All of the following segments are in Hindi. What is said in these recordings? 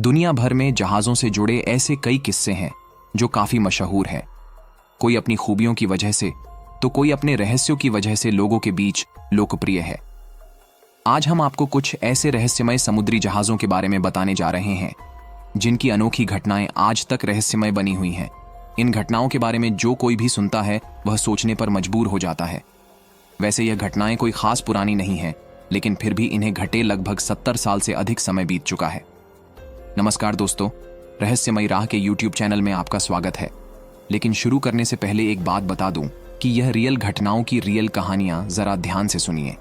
दुनिया भर में जहाज़ों से जुड़े ऐसे कई किस्से हैं जो काफ़ी मशहूर हैं। कोई अपनी खूबियों की वजह से तो कोई अपने रहस्यों की वजह से लोगों के बीच लोकप्रिय है। आज हम आपको कुछ ऐसे रहस्यमय समुद्री जहाज़ों के बारे में बताने जा रहे हैं जिनकी अनोखी घटनाएं आज तक रहस्यमय बनी हुई हैं। इन घटनाओं के बारे में जो कोई भी सुनता है वह सोचने पर मजबूर हो जाता है। वैसे यह घटनाएं कोई खास पुरानी नहीं हैं, लेकिन फिर भी इन्हें घटे लगभग 70 साल से अधिक समय बीत चुका है। नमस्कार दोस्तों, रहस्यमयी राह के YouTube चैनल में आपका स्वागत है। लेकिन शुरू करने से पहले एक बात बता दूं कि यह रियल घटनाओं की रियल कहानियां जरा ध्यान से सुनिए,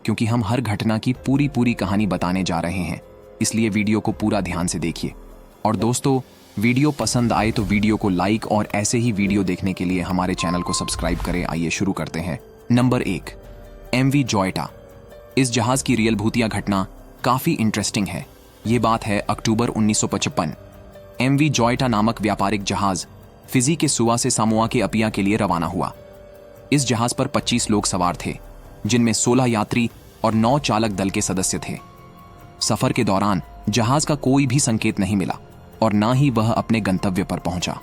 क्योंकि हम हर घटना की पूरी कहानी बताने जा रहे हैं। इसलिए वीडियो को पूरा ध्यान से देखिए। और दोस्तों, वीडियो पसंद आए तो वीडियो को लाइक और ऐसे ही वीडियो देखने के लिए हमारे चैनल को सब्सक्राइब करें। आइए शुरू करते हैं। Number 1, MV जोएटा। इस जहाज की रियल भूतिया घटना काफी इंटरेस्टिंग है। ये बात है अक्टूबर 1955। MV जोएटा नामक व्यापारिक जहाज फिजी के सुआ से सामोआ के अपिया के लिए रवाना हुआ। इस जहाज पर 25 लोग सवार थे, जिनमें 16 यात्री और 9 चालक दल के सदस्य थे। सफर के दौरान जहाज का कोई भी संकेत नहीं मिला और ना ही वह अपने गंतव्य पर पहुंचा।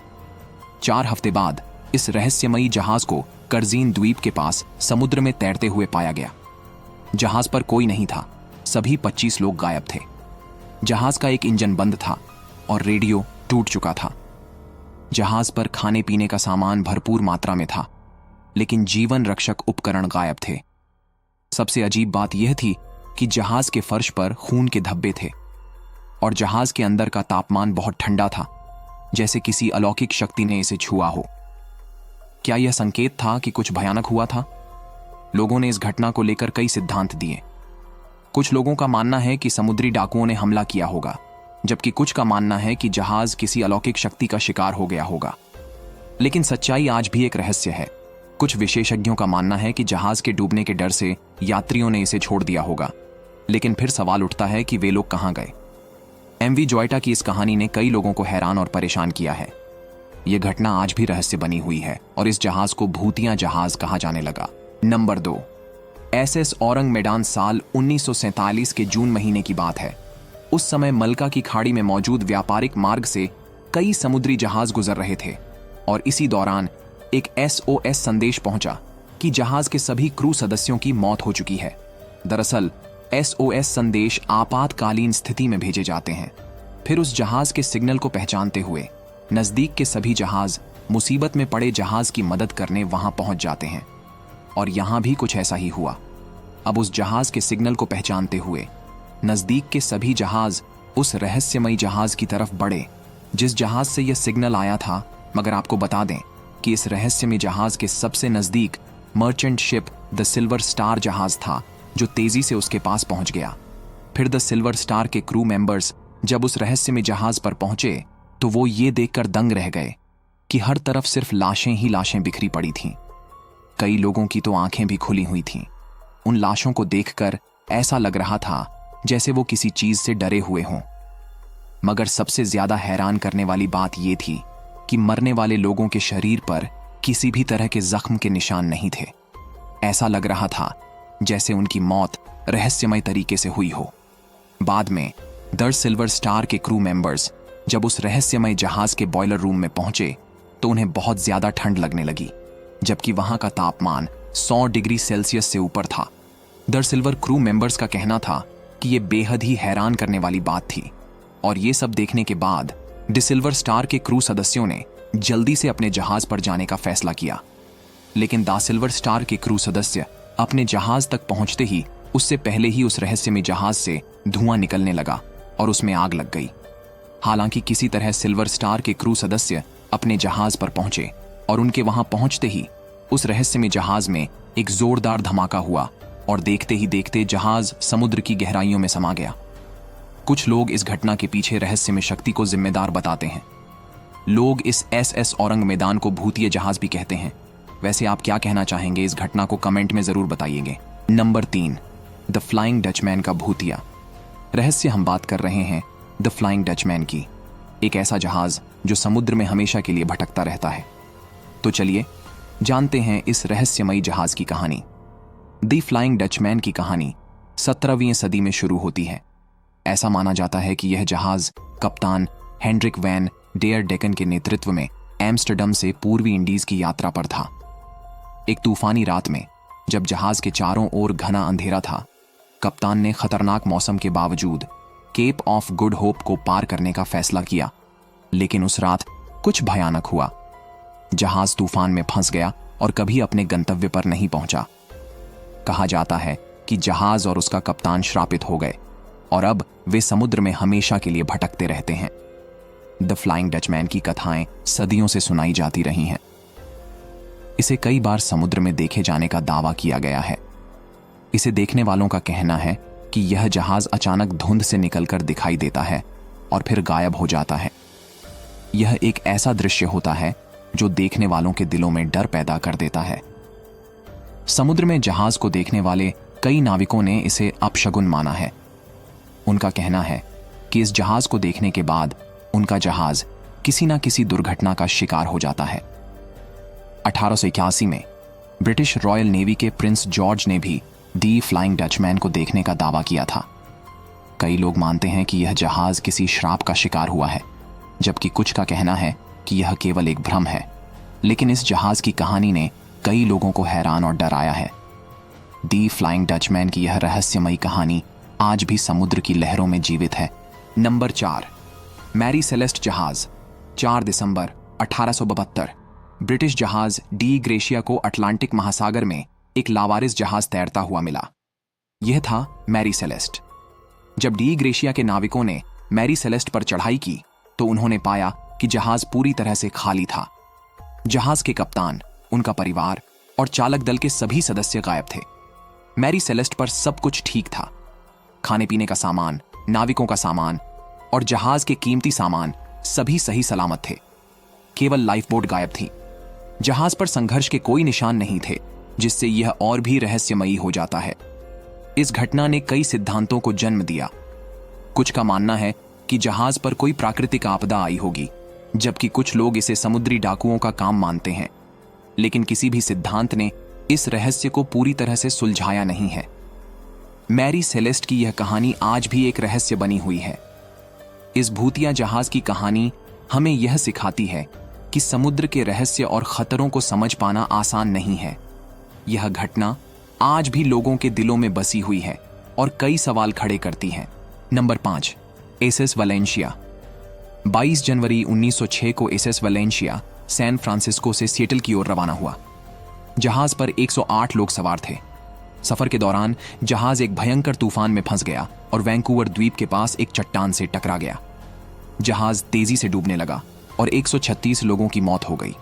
4 हफ्ते बाद इस रहस्यमयी जहाज को करजीन द्वीप के पास समुद्र में तैरते हुए पाया गया। जहाज पर कोई नहीं था, सभी 25 लोग गायब थे। जहाज का एक इंजन बंद था और रेडियो टूट चुका था। जहाज पर खाने पीने का सामान भरपूर मात्रा में था, लेकिन जीवन रक्षक उपकरण गायब थे। सबसे अजीब बात यह थी कि जहाज के फर्श पर खून के धब्बे थे और जहाज के अंदर का तापमान बहुत ठंडा था, जैसे किसी अलौकिक शक्ति ने इसे छुआ हो। क्या यह संकेत था कि कुछ भयानक हुआ था? लोगों ने इस घटना को लेकर कई सिद्धांत दिए। कुछ लोगों का मानना है कि समुद्री डाकुओं ने हमला किया होगा, जबकि कुछ का मानना है कि जहाज किसी अलौकिक शक्ति का शिकार हो गया होगा। लेकिन सच्चाई आज भी एक रहस्य है। कुछ विशेषज्ञों का मानना है कि जहाज के डूबने के डर से यात्रियों ने इसे छोड़ दिया होगा, लेकिन फिर सवाल उठता है कि वे लोग कहां गए। MV जोएटा की इस कहानी ने कई लोगों को हैरान और परेशान किया है। यह घटना आज भी रहस्य बनी हुई है और इस जहाज को भूतिया जहाज कहा जाने लगा। नंबर 2, SS औरंग मैदान। साल 1947 के जून महीने की बात है। उस समय मलका की खाड़ी में मौजूद व्यापारिक मार्ग से कई समुद्री जहाज गुजर रहे थे और इसी दौरान एक SOS संदेश पहुंचा कि जहाज के सभी क्रू सदस्यों की मौत हो चुकी है। दरअसल SOS संदेश आपातकालीन स्थिति में भेजे जाते हैं। फिर उस जहाज के सिग्नल को पहचानते हुए नजदीक के सभी जहाज मुसीबत में पड़े जहाज की मदद करने वहां पहुंच जाते हैं। और यहां भी कुछ ऐसा ही हुआ। अब उस जहाज के सिग्नल को पहचानते हुए नजदीक के सभी जहाज उस रहस्यमयी जहाज की तरफ बढ़े जिस जहाज से यह सिग्नल आया था। मगर आपको बता दें कि इस रहस्यमयी जहाज के सबसे नजदीक merchant ship the silver star जहाज था, जो तेजी से उसके पास पहुंच गया। फिर द सिल्वर स्टार के क्रू मेंबर्स जब उस रहस्यमयी जहाज पर पहुंचे तो वो ये देखकर दंग रह गए कि हर तरफ सिर्फ लाशें ही लाशें बिखरी पड़ी थीं। कई लोगों की तो आंखें भी खुली हुई थीं। उन लाशों को देखकर ऐसा लग रहा था जैसे वो किसी चीज से डरे हुए हों। मगर सबसे ज्यादा हैरान करने वाली बात यह थी कि मरने वाले लोगों के शरीर पर किसी भी तरह के जख्म के निशान नहीं थे। ऐसा लग रहा था जैसे उनकी मौत रहस्यमय तरीके से हुई हो। बाद में द सिल्वर स्टार के क्रू मेंबर्स जब उस रहस्यमय जहाज के बॉयलर रूम में पहुंचे तो उन्हें बहुत ज्यादा ठंड लगने लगी, जबकि वहां का तापमान 100 डिग्री सेल्सियस से ऊपर था। द सिल्वर क्रू मेंबर्स का कहना था कि यह बेहद ही हैरान करने वाली बात थी। और ये सब देखने के बाद द सिल्वर स्टार के क्रू सदस्यों ने जल्दी से अपने जहाज पर जाने का फैसला किया। लेकिन द सिल्वर स्टार के क्रू सदस्य अपने जहाज तक पहुंचते ही उससे पहले ही उस रहस्यमय जहाज से धुआं निकलने लगा और उसमें आग लग गई। हालांकि किसी तरह सिल्वर स्टार के क्रू सदस्य अपने जहाज पर पहुंचे और उनके वहां पहुंचते ही उस रहस्यमय जहाज में एक जोरदार धमाका हुआ और देखते ही देखते जहाज समुद्र की गहराइयों में समा गया। कुछ लोग इस घटना के पीछे रहस्यमय शक्ति को जिम्मेदार बताते हैं। लोग इस SS औरंग मैदान को भूतिया जहाज भी कहते हैं। वैसे आप क्या कहना चाहेंगे इस घटना को कमेंट में जरूर बताइएगा। नंबर 3, द फ्लाइंग डचमैन का भूतिया रहस्य। हम बात कर रहे हैं द फ्लाइंग डचमैन की, एक ऐसा जहाज जो समुद्र में हमेशा के लिए भटकता रहता है। तो चलिए जानते हैं इस रहस्यमयी जहाज की कहानी। द फ्लाइंग डचमैन की कहानी 17वीं सदी में शुरू होती है। ऐसा माना जाता है कि यह जहाज कप्तान हेनरिक वैन डेयर डेकन के नेतृत्व में एम्स्टर्डम से पूर्वी इंडीज की यात्रा पर था। एक तूफानी रात में जब जहाज के चारों ओर घना अंधेरा था, कप्तान ने खतरनाक मौसम के बावजूद केप ऑफ गुड होप को पार करने का फैसला किया। लेकिन उस रात कुछ भयानक हुआ। जहाज तूफान में फंस गया और कभी अपने गंतव्य पर नहीं पहुंचा। कहा जाता है कि जहाज और उसका कप्तान श्रापित हो गए और अब वे समुद्र में हमेशा के लिए भटकते रहते हैं। द फ्लाइंग डचमैन की कथाएं सदियों से सुनाई जाती रही हैं। इसे कई बार समुद्र में देखे जाने का दावा किया गया है। इसे देखने वालों का कहना है कि यह जहाज अचानक धुंध से निकलकर दिखाई देता है और फिर गायब हो जाता है। यह एक ऐसा दृश्य होता है जो देखने वालों के दिलों में डर पैदा कर देता है। समुद्र में जहाज को देखने वाले कई नाविकों ने इसे अपशगुन माना है। उनका कहना है कि इस जहाज को देखने के बाद उनका जहाज किसी न किसी दुर्घटना का शिकार हो जाता है। 1881 में ब्रिटिश रॉयल नेवी के प्रिंस जॉर्ज ने भी दी फ्लाइंग डचमैन को देखने का दावा किया था। कई लोग मानते हैं कि यह जहाज किसी श्राप का शिकार हुआ है, जबकि कुछ का कहना है कि यह केवल एक भ्रम है। लेकिन इस जहाज की कहानी ने कई लोगों को हैरान और डराया है। दी फ्लाइंग डचमैन की यह रहस्यमयी कहानी आज भी समुद्र की लहरों में जीवित है। नंबर 4, मैरी सेलेस्ट जहाज। 4 दिसंबर 1872 ब्रिटिश जहाज डी ग्रेशिया को अटलांटिक महासागर में एक लावारिस जहाज तैरता हुआ मिला। यह था मैरी सेलेस्ट। जब डी ग्रेशिया के नाविकों ने मैरी सेलेस्ट पर चढ़ाई की तो उन्होंने पाया कि जहाज पूरी तरह से खाली था। जहाज के कप्तान, उनका परिवार और चालक दल के सभी सदस्य गायब थे। मैरी सेलेस्ट पर सब कुछ ठीक था। खाने पीने का सामान, नाविकों का सामान और जहाज के कीमती सामान सभी सही सलामत थे। केवल लाइफबोट गायब थी। जहाज पर संघर्ष के कोई निशान नहीं थे, जिससे यह और भी रहस्यमयी हो जाता है। इस घटना ने कई सिद्धांतों को जन्म दिया। कुछ का मानना है कि जहाज पर कोई प्राकृतिक आपदा आई होगी, जबकि कुछ लोग इसे समुद्री डाकुओं का काम मानते हैं। लेकिन किसी भी सिद्धांत ने इस रहस्य को पूरी तरह से सुलझाया नहीं है। मैरी सेलेस्ट की यह कहानी आज भी एक रहस्य बनी हुई है। इस भूतिया जहाज की कहानी हमें यह सिखाती है कि समुद्र के रहस्य और खतरों को समझ पाना आसान नहीं है। यह घटना आज भी लोगों के दिलों में बसी हुई है और कई सवाल खड़े करती है। Number 5, SS वैलेंशिया। 22 जनवरी 1906 को एसएस वैलेंशिया सैन फ्रांसिस्को से सिएटल की ओर रवाना हुआ। जहाज पर 108 लोग सवार थे। सफर के दौरान जहाज एक भयंकर तूफान में फंस गया और वैंकूवर द्वीप के पास एक चट्टान से टकरा गया। जहाज तेजी से डूबने लगा और 136 लोगों की मौत हो गई।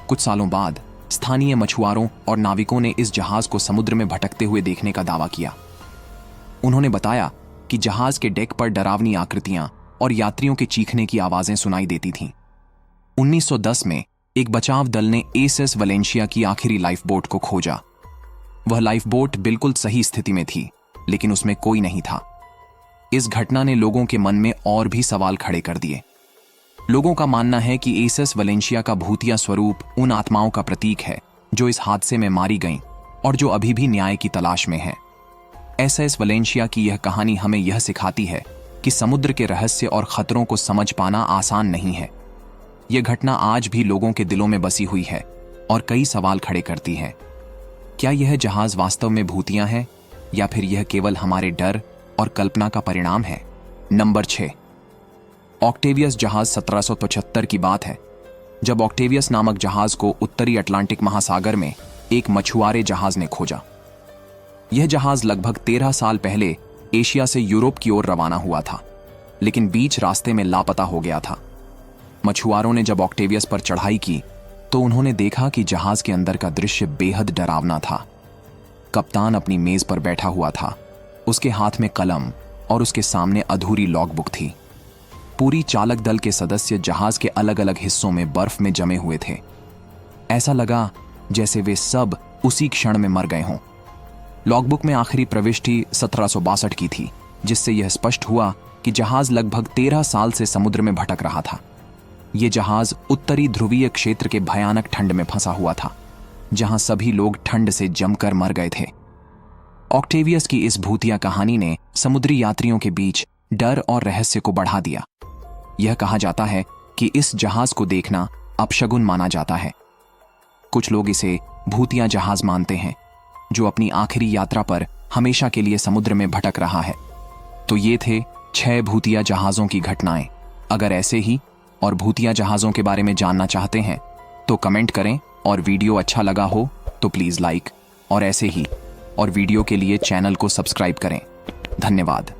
कुछ सालों बाद स्थानीय मछुआरों और नाविकों ने इस जहाज को समुद्र में भटकते हुए देखने का दावा किया। उन्होंने बताया कि जहाज के डेक पर डरावनी आकृतियां और यात्रियों के चीखने की आवाजें सुनाई देती थीं। 1910 में एक बचाव दल ने एसएस वैलेंशिया की आखिरी लाइफबोट को खोजा। वह लाइफबोट बिल्कुल सही स्थिति में थी, लेकिन उसमें कोई नहीं था। इस घटना ने लोगों के मन में और भी सवाल खड़े कर दिए। लोगों का मानना है कि एसएस वैलेंशिया का भूतिया स्वरूप उन आत्माओं का प्रतीक है जो इस हादसे में मारी गईं और जो अभी भी न्याय की तलाश में है। एसएस वैलेंशिया की यह कहानी हमें यह सिखाती है कि समुद्र के रहस्य और खतरों को समझ पाना आसान नहीं है। यह घटना आज भी लोगों के दिलों में बसी हुई है और कई सवाल खड़े करती है। क्या यह जहाज वास्तव में भूतिया है या फिर यह केवल हमारे डर और कल्पना का परिणाम है? नंबर 6, ऑक्टेवियस जहाज। 1775 की बात है जब ऑक्टेवियस नामक जहाज को उत्तरी अटलांटिक महासागर में एक मछुआरे जहाज ने खोजा। यह जहाज लगभग 13 साल पहले एशिया से यूरोप की ओर रवाना हुआ था, लेकिन बीच रास्ते में लापता हो गया था। मछुआरों ने जब ऑक्टेवियस पर चढ़ाई की तो उन्होंने देखा कि जहाज के अंदर का दृश्य बेहद डरावना था। कप्तान अपनी मेज पर बैठा हुआ था। उसके हाथ में कलम और उसके सामने अधूरी लॉगबुक थी। पूरी चालक दल के सदस्य जहाज के अलग अलग हिस्सों में बर्फ में जमे हुए थे। ऐसा लगा जैसे वे सब उसी क्षण में मर गए हों। लॉगबुक में आखिरी प्रविष्टि 1762 की थी, जिससे यह स्पष्ट हुआ कि जहाज लगभग 13 साल से समुद्र में भटक रहा था। यह जहाज उत्तरी ध्रुवीय क्षेत्र के भयानक ठंड में फंसा हुआ था, जहां सभी लोग ठंड से जमकर मर गए थे। ऑक्टेवियस की इस भूतिया कहानी ने समुद्री यात्रियों के बीच डर और रहस्य को बढ़ा दिया। यह कहा जाता है कि इस जहाज को देखना अपशगुन माना जाता है। कुछ लोग इसे भूतिया जहाज मानते हैं, जो अपनी आखिरी यात्रा पर हमेशा के लिए समुद्र में भटक रहा है। तो ये थे 6 भूतिया जहाज़ों की घटनाएं। अगर ऐसे ही और भूतिया जहाज़ों के बारे में जानना चाहते हैं तो कमेंट करें, और वीडियो अच्छा लगा हो तो प्लीज़ लाइक, और ऐसे ही और वीडियो के लिए चैनल को सब्सक्राइब करें। धन्यवाद।